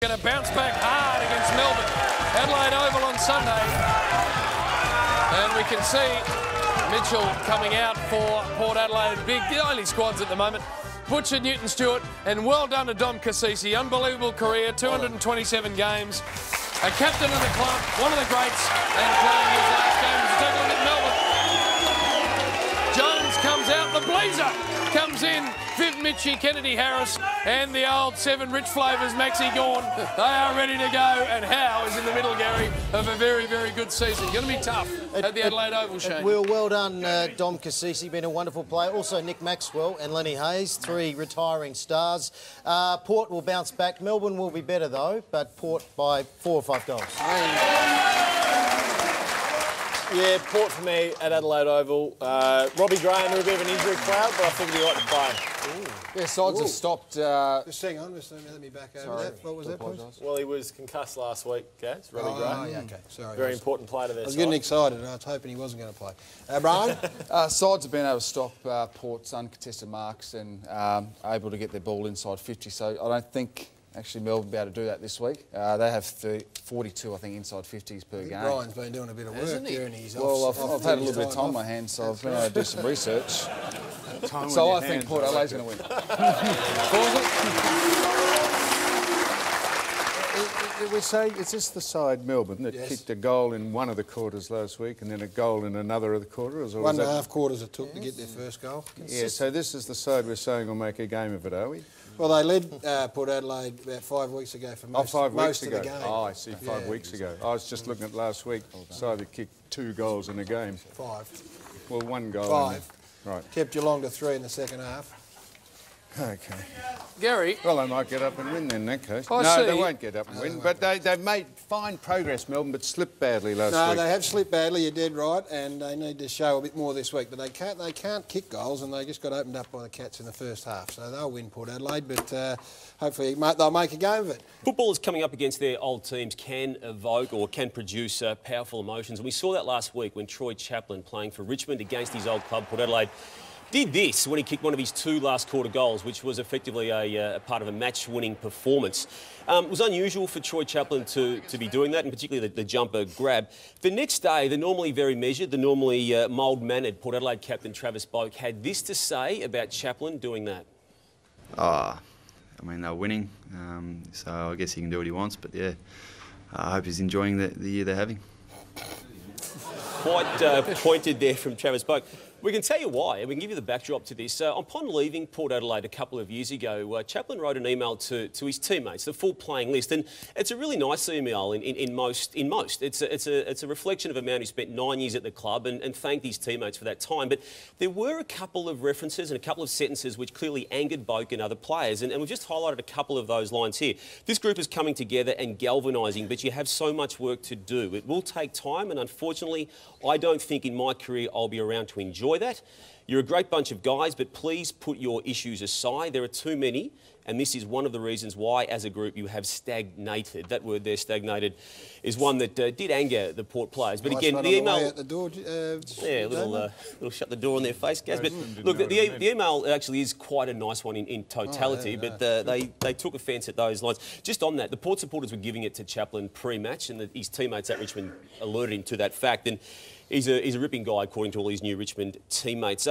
Going to bounce back hard against Melbourne. Adelaide Oval on Sunday. And we can see Mitchell coming out for Port Adelaide. Big, the only squads at the moment. Butcher, Newton-Stewart, and well done to Dom Cassisi. Unbelievable career, 227 games. A captain of the club, one of the greats, and playing his last game. Let's take a look at Melbourne. Jones comes out, the Blazer comes in. Viv Mitchie, Kennedy Harris, and the old seven rich flavours, Maxi Gawn. They are ready to go, and Howe is in the middle, Gary, of a very, very good season. Going to be tough at the Adelaide Oval, Shane. Well done, Dom Cassisi, been a wonderful player. Also Nick Maxwell and Lenny Hayes, three retiring stars. Port will bounce back. Melbourne will be better, though, but Port by 4 or 5 goals. Yeah, Port for me at Adelaide Oval. Robbie Graham, a bit of an injury cloud, but I think he'll be right to play. Yeah, sides have stopped. Just hang on, just let me back over that. What was that, please? Well, he was concussed last week, Gaz, Robbie Graham. Oh, yeah, okay, sorry. Very important player to their I was side. getting excited and I was hoping he wasn't going to play. Brian? Sides have been able to stop Port's uncontested marks and able to get their ball inside 50, so I don't think actually Melbourne will be able to do that this week. They have 42, I think, inside 50s per game. Brian's been doing a bit of work during his Well, I've had a little bit of time on my hands, so I've been able to do some research. So I think Port Adelaide's going to win. We say, is this the side, Melbourne, that kicked a goal in one of the quarters last week and then a goal in another of the quarters? Or 1.5 quarters it took to get their first goal. Yeah, so this is the side we're saying will make a game of it, are we? Well, they led Port Adelaide about 5 weeks ago for most, of the game. Oh, I see, 5 weeks ago. I was just looking at last week, side that kicked 2 goals in a game. 5. Well, 1 goal. 5. Right. Kept Geelong to 3 in the second half. OK. Gary. Well, they might get up and win then, in that case. I No, see. they won't get up and win, but they've made fine progress, Melbourne, but slipped badly last No, week. they have slipped badly, you're dead right, and they need to show a bit more this week. But they can't kick goals, and they just got opened up by the Cats in the first half. So they'll win Port Adelaide, but hopefully they'll make a game of it. Footballers coming up against their old teams can evoke or can produce powerful emotions. And we saw that last week when Troy Chaplain, playing for Richmond against his old club, Port Adelaide, did this when he kicked one of his 2 last quarter goals, which was effectively a part of a match-winning performance. It was unusual for Troy Chaplain to be doing that, and particularly the jumper grab. The next day, the normally very measured, the normally mild-mannered Port Adelaide captain Travis Boak had this to say about Chaplain doing that. I mean, they're winning, so I guess he can do what he wants, but yeah, I hope he's enjoying the year they're having. Quite pointed there from Travis Boak. We can tell you why, and we can give you the backdrop to this. Upon leaving Port Adelaide a couple of years ago, Chaplain wrote an email to his teammates, the full playing list, and it's a really nice email in most. It's a reflection of a man who spent 9 years at the club and thanked his teammates for that time. But there were a couple of references and a couple of sentences which clearly angered Boak and other players, and we've just highlighted a couple of those lines here. This group is coming together and galvanising, but you have so much work to do. It will take time, and unfortunately, I don't think in my career I'll be around to enjoy that. You're a great bunch of guys, but please put your issues aside. There are too many, and this is one of the reasons why, as a group, you have stagnated. That word there, stagnated, is one that did anger the Port players. But Nice again, one the on email... way out the door, yeah, a little shut the door on their face, Gaz. But look, the email actually is quite a nice one in totality, but they took offence at those lines. Just on that, the Port supporters were giving it to Chaplain pre-match, and his teammates at Richmond alerted him to that fact. And he's a ripping guy, according to all his new Richmond teammates.